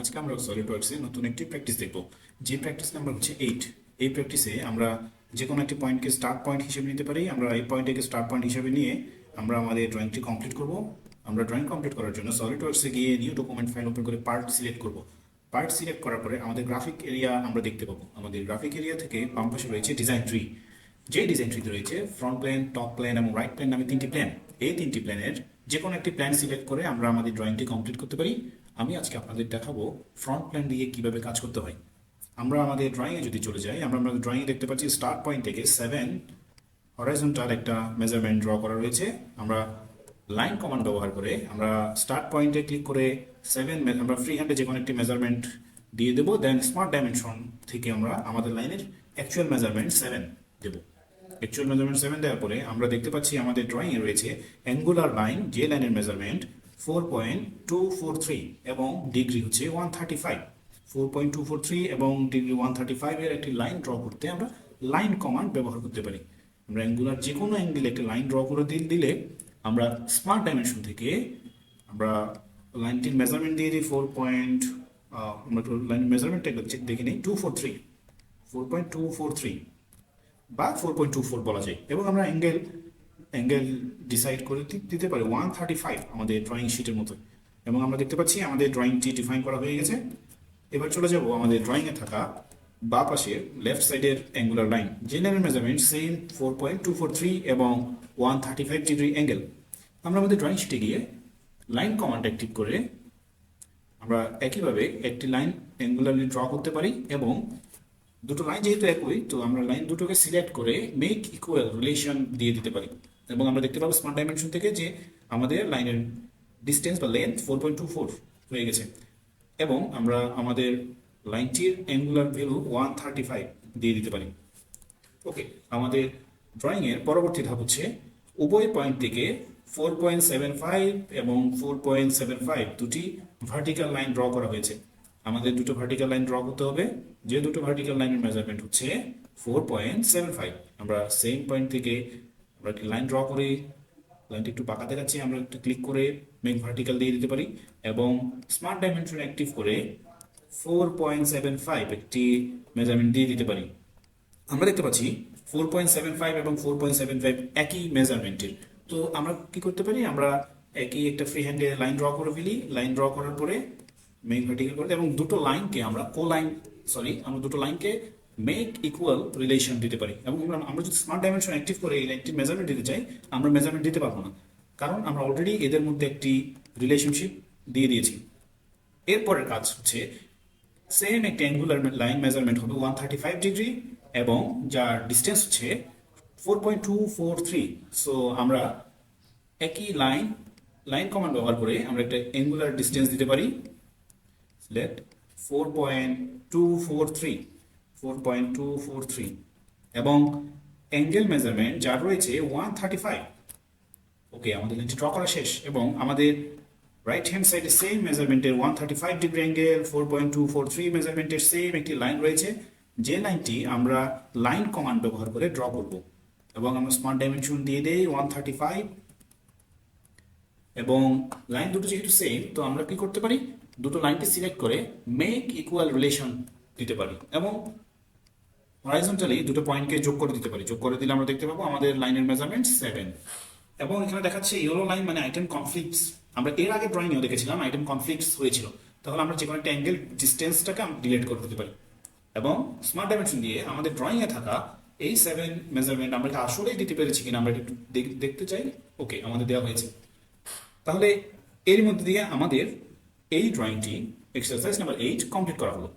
আজকে আমরা সলিডওয়ার্কসে নতুন একটি প্র্যাকটিস দেখব, যে প্র্যাকটিস নাম্বার হচ্ছে 8। এই প্র্যাকটিসে আমরা যে কোনো একটি পয়েন্টকে স্টার্ট পয়েন্ট হিসেবে নিতে পারি। আমরা এই পয়েন্টটিকে স্টার্ট পয়েন্ট হিসেবে নিয়ে আমরা আমাদের ড্রয়িংটি কমপ্লিট করব। আমরা ড্রয়িং কমপ্লিট করার জন্য সলিডওয়ার্কসে গিয়ে নিউ ডকুমেন্ট ফাইল ওপেন করে পার্ট সিলেক্ট করব। পার্ট সিলেক্ট করার পরে আমাদের গ্রাফিক এরিয়া আমরা দেখতে পাবো। আমাদের গ্রাফিক এরিয়া থেকে বাম পাশে রয়েছে ডিজাইন ট্রি। যে ডিজাইন ট্রিতে রয়েছে ফ্রন্ট প্লেন, টপ প্লেন এবং রাইট প্লেন নামে তিনটি প্ল্যান। এই তিনটি প্ল্যানের যে কোনো একটি প্ল্যান সিলেক্ট করে আমরা আমাদের ড্রয়িংটি কমপ্লিট করতে পারি। আমি আজকে আপনাদের দেখাবো ফ্রন্ট প্ল্যান দিয়ে কিভাবে কাজ করতে হয়। আমরা আমাদের ড্রয়িংয়ে যদি চলে যাই, আমরা আমাদের ড্রয়িংয়ে দেখতে পাচ্ছি স্টার্ট পয়েন্ট থেকে 7 হরাইজন্টাল একটা মেজারমেন্ট ড্র করা রয়েছে। আমরা লাইন কমান্ড ব্যবহার করে আমরা স্টার্ট পয়েন্টে ক্লিক করে 7 আমরা ফ্রি হ্যান্ডে যে কোনো একটি মেজারমেন্ট দিয়ে দেবো। দেন স্মার্ট ডাইমেনশন থেকে আমরা আমাদের লাইনের অ্যাকচুয়াল মেজারমেন্ট 7 দেবো। অ্যাকচুয়াল মেজারমেন্ট 7 দেওয়ার পরে আমরা দেখতে পাচ্ছি আমাদের ড্রয়িংয়ে রয়েছে অ্যাঙ্গুলার লাইন, যে লাইনের মেজারমেন্ট 4.243 এবং ডিগ্রি হচ্ছে 135। 4.243 এবং ডিগ্রি 135 এর একটি লাইন ড্র করতে আমরা লাইন কমান্ড ব্যবহার করতে পারি। আমরা অ্যাঙ্গুলার যে কোনো অ্যাঙ্গেলে একটি লাইন ড্র করে দিলে আমরা স্মার্ট ডাইমেনশন থেকে আমরা লাইনটির মেজারমেন্ট দিয়ে দিই 4. আমরা লাইন মেজারমেন্টটা দেখে নিই 4.243 বা 4.24 বলা যায়, এবং আমরা অ্যাঙ্গেল ডিসাইড করে দিতে পারি 135 আমাদের ড্রয়িং শিটের মতো। এবং আমরা দেখতে পাচ্ছি আমাদের ড্রয়িংটি ডিফাইন করা হয়ে গেছে। এবার চলে যাব আমাদের ড্রয়িংয়ে থাকা বা পাশের লেফট সাইডের অ্যাঙ্গুলার লাইন, যে লাইনের মেজারমেন্ট সেম 4.243 এবং 135 ডিগ্রি অ্যাঙ্গেল। আমরা আমাদের ড্রয়িং শিটে গিয়ে লাইন কমান্ড অ্যাক্টিভ করে আমরা একইভাবে একটি লাইন অ্যাঙ্গুলারলি ড্র করতে পারি। এবং দুটো লাইন যেহেতু একই, তো আমরা লাইন দুটোকে সিলেক্ট করে মেক ইকুয়াল রিলেশন দিয়ে দিতে পারি। এবং আমরা দেখতে পাবো স্মার্ট ডাইমেনশন থেকে যে আমাদের লাইনের ডিস্টেন্স বা লেন্থ 4.24 হয়ে গেছে। এবং আমরা আমাদের লাইনটির অ্যাঙ্গুলার ভ্যালু 135 দিয়ে দিতে পারি। ওকে, আমাদের ড্রয়িংয়ের পরবর্তী ধাপ হচ্ছে উভয় পয়েন্ট থেকে 4.75 এবং 4.75 দুটি ভার্টিক্যাল লাইন ড্র করা হয়েছে। আমাদের দুটো ভার্টিক্যাল লাইন ড্র করতে হবে, যে দুটো ভার্টিক্যাল লাইনের মেজারমেন্ট হচ্ছে 4.75। আমরা সেম পয়েন্ট থেকে আমরা একটি লাইন ড্র করি, লাইনটি একটু বাঁকা দেখাচ্ছি, আমরা একটু ক্লিক করে মেক ভার্টিক্যাল দিয়ে দিতে পারি এবং স্মার্ট ডাইমেনশন অ্যাক্টিভ করে 4.75 একটি মেজারমেন্ট দিয়ে দিতে পারি। আমরা দেখতে পাচ্ছি 4.75 এবং 4.75 একই মেজারমেন্টের। তো আমরা কি করতে পারি, আমরা একই একটা ফ্রি হ্যান্ডে লাইন ড্র করে ফেলি। লাইন ড্র করার পরে মেক ভার্টিক্যাল করতে এবং দুটো লাইনকে আমরা আমরা দুটো লাইনকে মেক ইকুয়াল রিলেশন দিতে পারি। এবং আমরা যদি স্মার্ট ডাইমেনশন অ্যাক্টিভ করে এই লাইনটি মেজারমেন্ট দিতে চাই, আমরা মেজারমেন্ট দিতে পারবো না, কারণ আমরা অলরেডি এদের মধ্যে একটি রিলেশনশিপ দিয়ে দিয়েছি। এরপরের কাজ হচ্ছে সেম একটি অ্যাঙ্গুলার লাইন মেজারমেন্ট হবে 135 ডিগ্রি এবং যার ডিস্টেন্স হচ্ছে 4.243। সো আমরা একই লাইন কমান্ড ব্যবহার করে আমরা একটা অ্যাঙ্গুলার ডিস্টেন্স দিতে পারি। সিলেক্ট 4.243 এবং অ্যাঙ্গেল মেজারমেন্ট যার রয়েছে 135। ওকে, আমাদের লাইনটি ড্র করা শেষ এবং আমাদের রাইট হ্যান্ড সাইডে সেম মেজারমেন্টের 135 ডিগ্রি অ্যাঙ্গেল 4.243 মেজারমেন্টের সেম একটি লাইন রয়েছে, যে লাইনটি আমরা লাইন কমান্ড ব্যবহার করে ড্র করব। এবং আমরা স্মার্ট ডাইমেনশন দিয়ে দেই 135 এবং লাইন দুটো যেহেতু সেম, তো আমরা কি করতে পারি, দুটো লাইনকে সিলেক্ট করে মেক ইকুয়াল রিলেশন দিতে পারি এবং হরাইজন্টালি দুটো পয়েন্টকে যোগ করে দিতে পারি। যোগ করে দিলে আমরা দেখতে পাবো আমাদের লাইনের মেজারমেন্ট 7। এবং এখানে দেখাচ্ছে ইয়েলো লাইন মানে আইটেম কনফ্লিক্টস। আমরা এর আগে ড্রয়িংয়েও দেখেছিলাম আইটেম কনফ্লিক্টস হয়েছিল। তাহলে আমরা যে কোনো একটা অ্যাঙ্গেল ডিস্টেন্সটাকে আমরা ডিলিট করে দিতে পারি এবং স্মার্ট ডাইমেনশন দিয়ে আমাদের ড্রয়িংয়ে থাকা এই 7 মেজারমেন্ট আমরা আসলেই দিতে পেরেছি কিনা আমরা একটু দেখতে চাই। ওকে, আমাদের দেওয়া হয়েছে। তাহলে এর মধ্যে দিয়ে আমাদের এই ড্রয়িংটি এক্সারসাইজ নাম্বার 8 কমপ্লিট করা হলো।